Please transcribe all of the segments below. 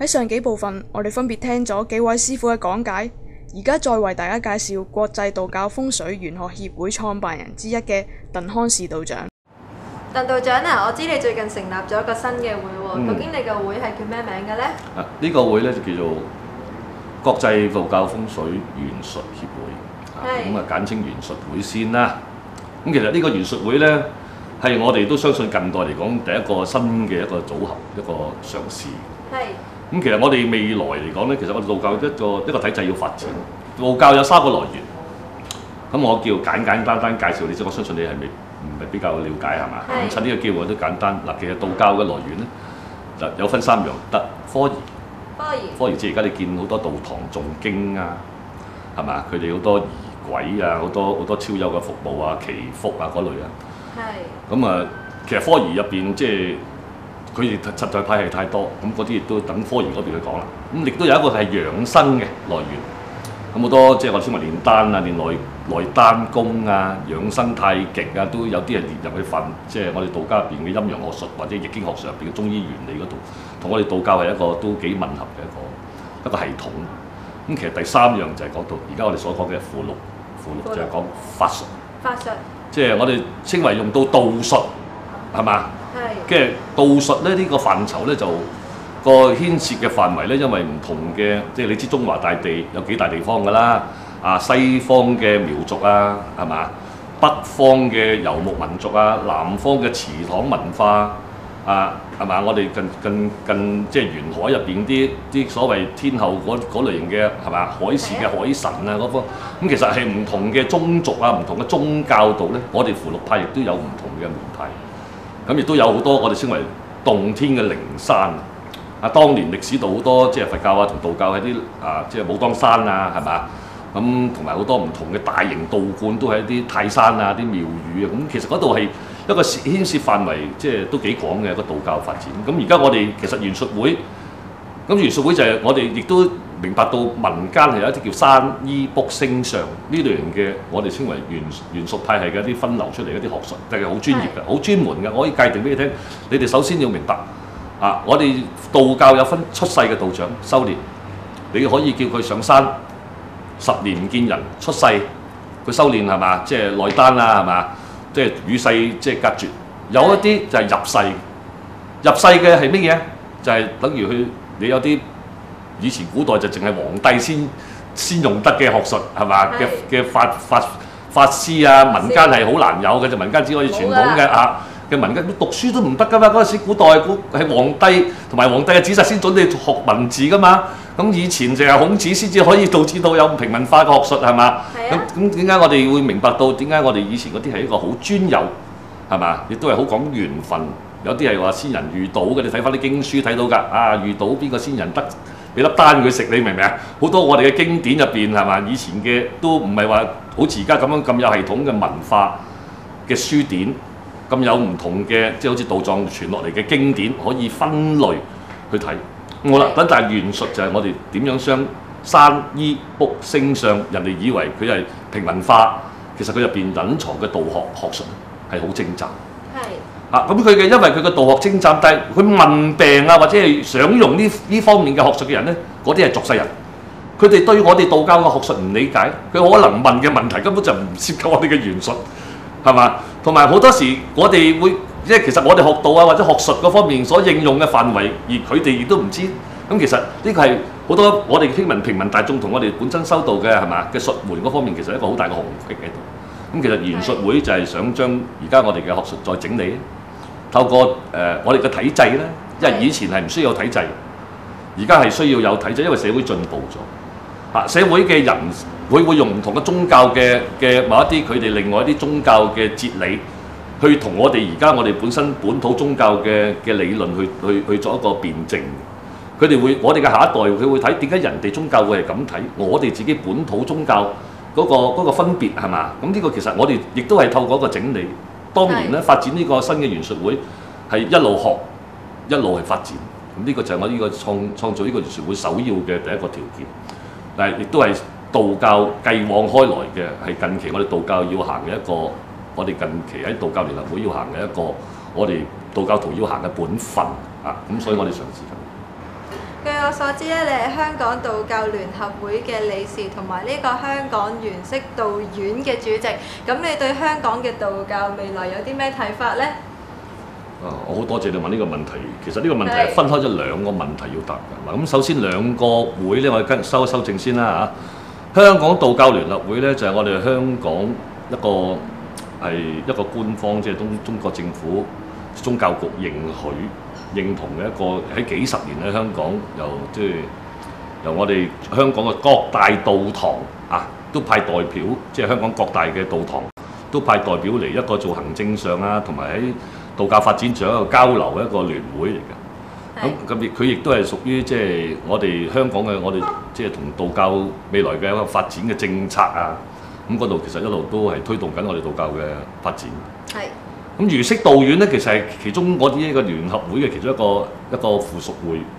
喺上幾部分，我哋分別聽咗幾位師傅嘅講解，而家再為大家介紹國際道教風水玄學協會創辦人之一嘅鄧康士道長。鄧道長啊，我知你最近成立咗一個新嘅會喎，究竟你個會係叫咩名嘅呢？呢個會咧就叫做國際道教風水玄術協會，咁簡稱玄術會先啦。咁其實呢個玄術會咧係我哋都相信近代嚟講第一個新嘅一個組合，一個嘗試。咁其實我哋未來嚟講咧，其實我哋道教一個體制要發展，道教有3個來源。咁我叫簡單介紹你先，我相信你係唔係比較了解係嘛？咁趁呢個機會我都簡單嗱，其實道教嘅來源咧就有分3樣，得科儀。科儀即係而家你見好多道堂誦經啊，係嘛？佢哋好多儀軌啊，好多超幽嘅服務啊、祈福啊嗰類啊。咁啊，其實科儀入邊即係佢哋實在派系太多，咁嗰啲亦都等科儀嗰邊去講啦。咁亦都有一個係養生嘅來源。咁好多即係我哋稱為煉丹啊、練內丹功啊、養生太極啊，都有啲係列入去份，即係我哋道家入邊嘅陰陽學術或者易經學上入邊嘅中醫原理嗰度，同我哋道教係一個都幾吻合嘅一個系統。咁其實第3樣就係講到而家我哋所講嘅符籙就係講法術。即係我哋稱為用到道術，係嘛？跟住道術咧呢個範疇咧就個牽涉嘅範圍咧，因為唔同嘅，即係你知中華大地有幾大地方㗎啦，西方嘅苗族啊，係嘛？北方嘅遊牧民族啊，南方嘅祠堂文化啊，係嘛？我哋近即係沿海入邊啲所謂天后嗰類型嘅係嘛？海事嘅海神啊嗰方，咁其實係唔同嘅宗族啊，唔同嘅宗教度咧，我哋符籙派亦都有唔同嘅門派，咁亦都有好多我哋稱為洞天嘅靈山。當年歷史度好多即係佛教啊同道教喺啲即係武當山啊，係嘛？咁同埋好多唔同嘅大型道觀都喺啲泰山啊、啲廟宇啊，咁其實嗰度係一個牽涉範圍，即係都幾廣嘅一個道教發展。咁而家我哋其實玄術會，咁玄術會就係我哋亦都明白到民間係有一啲叫山醫卜星相呢類型嘅，我哋稱為玄術派系嘅一啲分流出嚟一啲學術，但係好專業嘅、好專門嘅。我可以界定俾你聽，你哋首先要明白。我哋道教有分出世嘅道長修練，你可以叫佢上山10年唔見人出世，佢修練係嘛？即係內丹啦係嘛？即係與世即係隔絕。有一啲就係入世嘅係乜嘢？就係等於你有啲以前古代就淨係皇帝先用得嘅學術係嘛？嘅法師啊，民間係好難有嘅，就民間只可以傳統嘅民間讀書都唔得噶嘛，嗰陣時古代係皇帝同埋皇帝嘅子侄先準你學文字噶嘛，咁以前就係孔子先至可以導致到有平民化嘅學術係嘛？咁點解我哋會明白到點解我哋以前嗰啲係一個好專有係嘛？亦都係好講緣分，有啲係話仙人遇到嘅，你睇翻啲經書睇到㗎，遇到邊個仙人得俾粒丹佢食，你明唔明啊？好多我哋嘅經典入邊係嘛？以前嘅都唔係話好似而家咁樣咁有系統嘅文化嘅書典。咁有唔同嘅，即係好似道藏傳落嚟嘅經典，可以分類去睇。好啦，但係玄術就係我哋點樣將山醫卜星相，人哋以為佢係平民化，其實佢入邊隱藏嘅道學術係好精湛。咁佢嘅因為佢嘅道學精湛，但係佢問病啊，或者係想用呢方面嘅學術嘅人咧，嗰啲係俗世人。佢哋對我哋道教嘅學術唔理解，佢可能問嘅問題根本就唔涉及我哋嘅玄術。係嘛？同埋好多時，我哋會即係其實我哋學道啊或者學術嗰方面所應用嘅範圍，而佢哋亦都唔知。咁其實呢個係好多我哋平民大眾同我哋本身修道嘅係嘛嘅術門嗰方面，其實一個好大嘅鴻隙喺度。咁其實玄術會就係想將而家我哋嘅學術再整理，透過我哋嘅體制咧，因為以前係唔需要有體制，而家係需要有體制，因為社會進步咗。社會嘅人會用唔同嘅宗教嘅某一啲佢哋另外一啲宗教嘅哲理，去同我哋而家我哋本身本土宗教嘅理論去做一個辯證。佢哋我哋嘅下一代佢會睇點解人哋宗教會係咁睇，我哋自己本土宗教嗰個分別係嘛？咁呢個其實我哋亦都係透過一個整理。當年咧發展呢個新嘅玄術會係一路學一路係發展。咁呢個就係我呢個創造呢個玄術會首要嘅第一個條件。但係亦都係道教繼往開來嘅，係近期我哋道教要行嘅一個，我哋近期喺道教聯合會要行嘅一個，我哋道教徒要行嘅本分啊！咁所以我哋嘗試緊。據我所知咧，你係香港道教聯合會嘅理事，同埋呢個香港圓識道院嘅主席。咁你對香港嘅道教未來有啲咩睇法呢？我好多謝你問呢個問題。其實呢個問題係分開咗兩個問題要答嘅。嗱，咁首先兩個會咧，我哋修正先啦嚇。香港道教聯合會咧，就係我哋香港一個官方，即係中國政府宗教局認同嘅一個喺幾十年喺香港由我哋香港嘅各大道堂都派代表，即係香港各大嘅道堂都派代表嚟一個做行政上同埋喺道教發展上一個交流嘅一個聯會嚟嘅。咁佢亦都係屬於即係我哋香港嘅即係同道教未來嘅一個發展嘅政策咁嗰度其實一路都係推動緊我哋道教嘅發展。咁圓識道院咧，其實係其中我哋呢個聯合會嘅其中一個附屬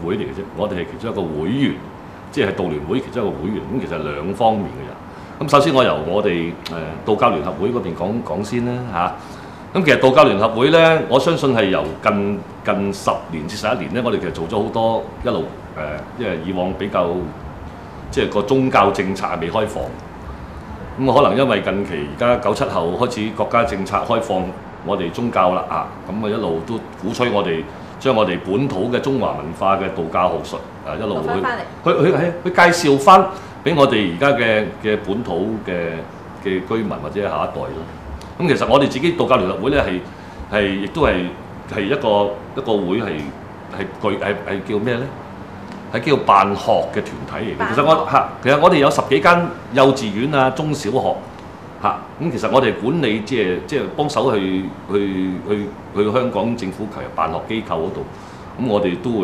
會嚟嘅啫。我哋係其中一個會員，即係道聯會其中一個會員。咁其實係兩方面嘅人。咁首先我由我哋道教聯合會嗰邊講先啦咁其實道教聯合會咧，我相信係由近10年至11年咧，我哋其實做咗好多一路因為以往比較即係個宗教政策係未開放。咁可能因為近期而家97後開始國家政策開放。我哋宗教啦咁一路都鼓吹我哋將我哋本土嘅中華文化嘅道教學術一路去介紹翻俾我哋而家嘅本土嘅居民或者下一代咯。咁其實我哋自己道教聯合會咧亦都係一個會係叫咩咧？係叫辦學嘅團體嚟嘅。其實我哋有10幾間幼稚園中小學。咁其實我哋管理即係幫手去香港政府其實辦學機構嗰度，咁我哋都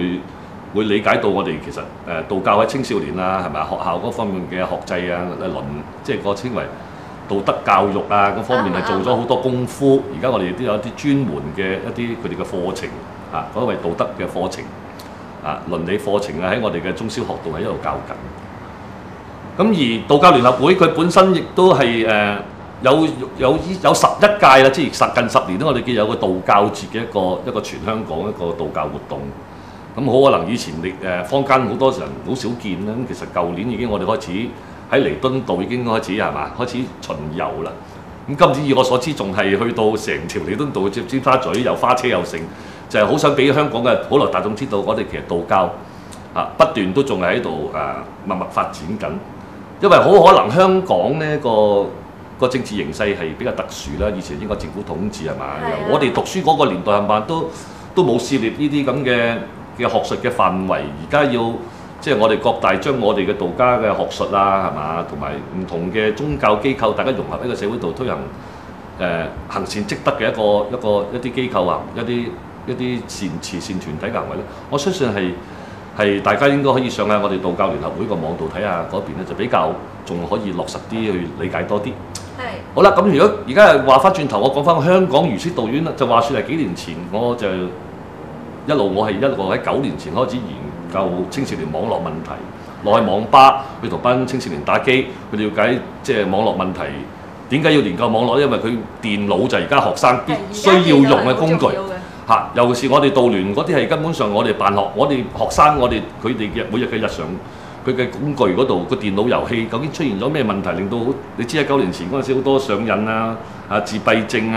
會理解到我哋其實道教喺青少年係咪學校嗰方面嘅學制即係個稱為道德教育嗰方面係做咗好多功夫。而家我哋亦都有一啲專門嘅一啲佢哋嘅課程嗰個係道德嘅課程倫理課程喺我哋嘅中小學度喺一度教緊。咁而道教聯合會佢本身亦都係有11屆啦，即係近10年咧，我哋見有個道教節嘅一個全香港一個道教活動。咁好可能以前坊間好多人好少見啦。咁其實舊年已經我哋開始喺彌敦道已經開始開始巡遊啦。咁今次以我所知仲係去到成條彌敦道嘅尖沙咀又花車又盛，就係好想俾香港嘅普羅大眾知道，我哋其實道教不斷都仲係喺度默默發展緊。因為好可能香港呢個政治形勢係比較特殊啦，以前英國政府統治係嘛，我哋讀書嗰個年代係嘛都冇涉獵呢啲咁嘅學術嘅範圍，而家要即係我哋各大將我哋嘅道家嘅學術係嘛，同埋唔同嘅宗教機構，大家融合喺個社會度推行行善積德嘅一啲機構一啲慈善團體嘅行為咧，我相信係大家應該可以上下我哋道教聯合會個網度睇下嗰邊咧，就比較仲可以落實啲去理解多啲。好啦，咁如果而家係話翻轉頭，我講翻香港圓識道院啦，就話算係幾年前，我係一路喺9年前開始研究青少年網絡問題，落去網吧去同班青少年打機，去了解即係網絡問題。點解要研究網絡咧？因為佢電腦就係而家學生必須要用嘅工具。尤其是我哋道聯嗰啲係根本上我哋辦學，我哋學生佢哋嘅每日嘅日常佢嘅工具嗰度個電腦遊戲究竟出現咗咩問題，令到你知喺9年前嗰陣時好多上癮自閉症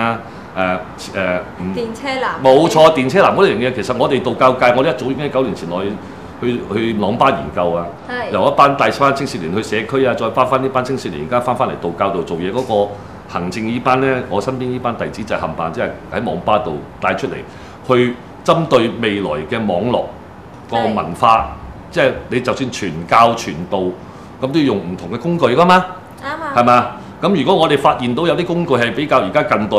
電車男冇錯，電車男嗰樣嘢其實我哋道教界我哋一早已經喺9年前去網吧研究由一班帶翻青少年去社區再翻呢班青少年而家翻嚟道教度做嘢嗰個行政呢班咧，我身邊呢班弟子就係冚唪唥即係喺網吧度帶出嚟，去針對未來嘅網絡個文化，即係你就算傳教傳道，咁都要用唔同嘅工具噶嘛，係嘛？咁如果我哋發現到有啲工具係比較而家近代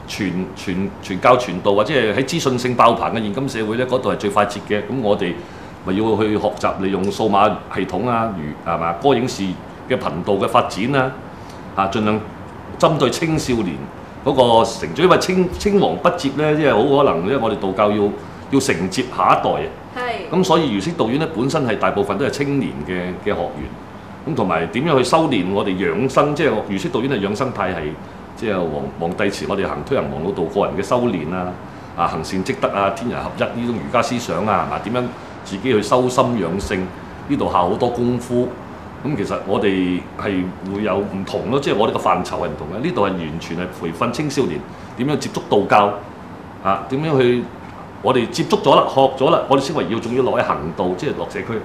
傳教傳道或者係喺資訊性爆棚嘅現今社會咧，嗰度係最快捷嘅，咁我哋咪要去學習利用數碼系統如係嘛歌影視嘅頻道嘅發展盡量針對青少年嗰個成長，因為青黃不接咧，即係好可能咧，我哋道教要承接下一代咁所以圓識道院咧本身係大部分都係青年嘅學員，咁同埋點樣去修練我哋養生，即係圓識道院係養生派系，即係黃帝祠我哋推行黃老道個人嘅修練行善積德天人合一呢種儒家思想係嘛？點樣自己去修心養性，呢度下好多功夫。咁其實我哋係會有唔同咯，即係我哋個範疇係唔同嘅。呢度係完全係培訓青少年點樣接觸道教啊，點樣去我哋接觸咗啦、學咗啦，我哋先為要仲要落去行道，即係落社區，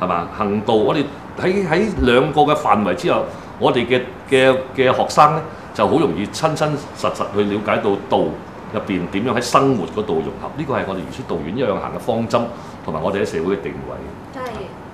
係嘛？行道，我哋喺兩個嘅範圍之後，我哋嘅學生咧就好容易親親實實去了解到道入邊點樣喺生活嗰度融合。呢個係我哋原書道院一樣行嘅方針，同埋我哋喺社會嘅定位。係。